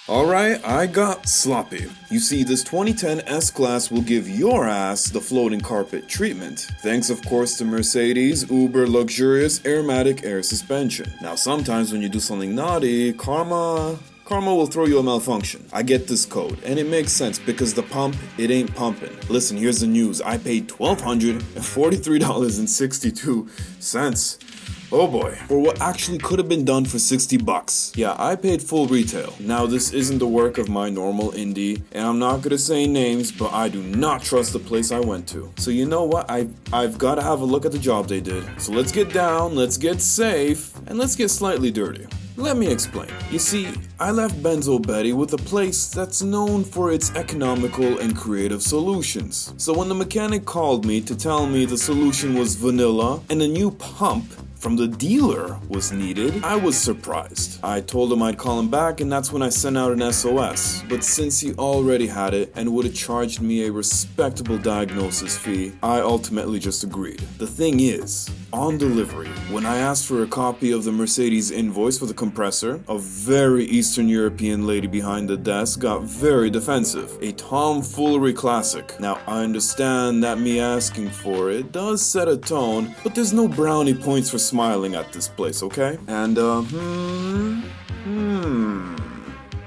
Alright, I got sloppy. You see, this 2010 S-Class will give your ass the floating carpet treatment. Thanks of course to Mercedes' uber luxurious Airmatic air suspension. Now sometimes when you do something naughty, karma will throw you a malfunction. I get this code, and it makes sense because the pump, it ain't pumping. Listen, here's the news. I paid $1,243.62. Oh boy, for what actually could have been done for 60 bucks. Yeah, I paid full retail. Now this isn't the work of my normal indie, and I'm not gonna say names, but I do not trust the place I went to. So you know what, I've gotta have a look at the job they did. So let's get down, let's get safe, and let's get slightly dirty. Let me explain. You see, I left Benzo Betty with a place that's known for its economical and creative solutions. So when the mechanic called me to tell me the solution was vanilla and a new pump from the dealer was needed, I was surprised. I told him I'd call him back, and that's when I sent out an SOS. But since he already had it and would have charged me a respectable diagnosis fee, I ultimately just agreed. The thing is, on delivery, when I asked for a copy of the Mercedes invoice for the compressor, a very Eastern European lady behind the desk got very defensive. A tomfoolery classic. Now, I understand that me asking for it does set a tone, but there's no brownie points for smiling at this place, okay? And,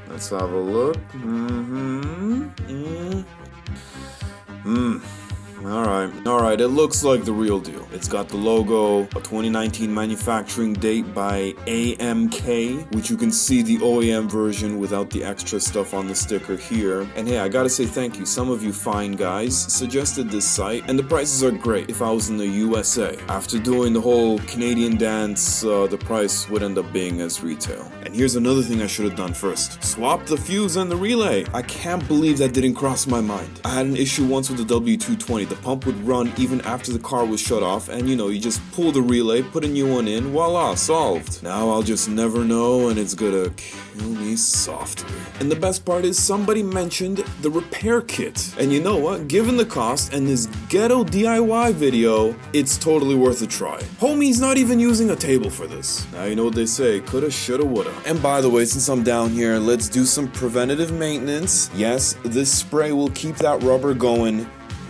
let's have a look. Alright, it looks like the real deal. It's got the logo, a 2019 manufacturing date by AMK, which you can see the OEM version without the extra stuff on the sticker here. And hey, I gotta say thank you. Some of you fine guys suggested this site, and the prices are great if I was in the USA. After doing the whole Canadian dance, the price would end up being as retail. And here's another thing I should have done first. Swap the fuse and the relay. I can't believe that didn't cross my mind. I had an issue once with the W220. The pump would run even after the car was shut off, and you just pull the relay, put a new one in, voila, solved. Now I'll just never know, and it's gonna kill me softly. And the best part is somebody mentioned the repair kit. And you know what? Given the cost and this ghetto DIY video, it's totally worth a try. Homie's not even using a table for this. Now you know what they say, coulda, shoulda, woulda. And by the way, since I'm down here, let's do some preventative maintenance. Yes, this spray will keep that rubber going.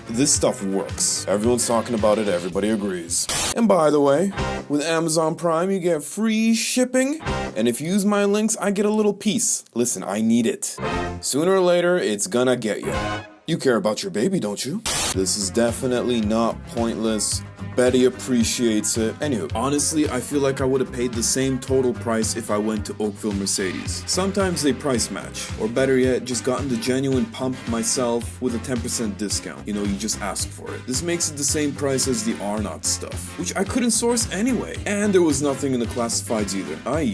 This stuff works. Everyone's talking about it, everybody agrees. And by the way, with Amazon Prime you get free shipping, and if you use my links, I get a little piece. Listen, I need it. Sooner or later, it's gonna get you. You care about your baby, don't you? This is definitely not pointless. Betty appreciates it. Anywho, honestly, I feel like I would have paid the same total price if I went to Oakville Mercedes. Sometimes they price match, or better yet, just gotten the genuine pump myself with a 10% discount. You just ask for it. This makes it the same price as the R0 stuff, which I couldn't source anyway. And there was nothing in the classifieds either. I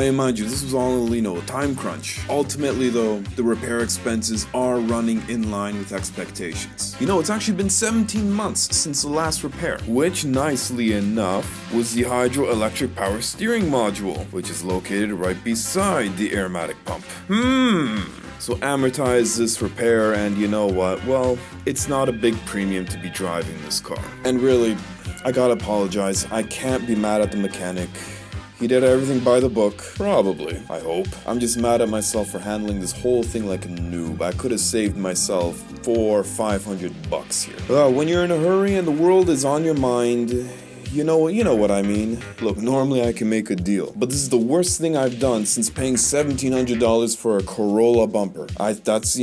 remind you, this was all, a time crunch. Ultimately though, the repair expenses are running in line with expectations. It's actually been 17 months since the last repair, which nicely enough was the hydroelectric power steering module, which is located right beside the Airmatic pump. So amortize this repair, and you know what? Well, it's not a big premium to be driving this car. And really, I gotta apologize. I can't be mad at the mechanic. He did everything by the book. Probably. I hope. I'm just mad at myself for handling this whole thing like a noob. I could have saved myself $400 or $500 here. When you're in a hurry and the world is on your mind, you know what I mean. Look, normally I can make a deal, but this is the worst thing I've done since paying $1,700 for a Corolla bumper. That's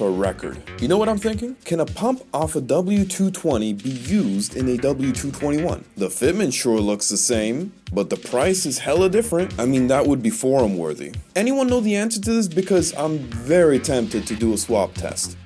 a record. You know what I'm thinking? Can a pump off a W220 be used in a W221? The fitment sure looks the same, but the price is hella different. I mean, that would be forum worthy. Anyone know the answer to this? Because I'm very tempted to do a swap test.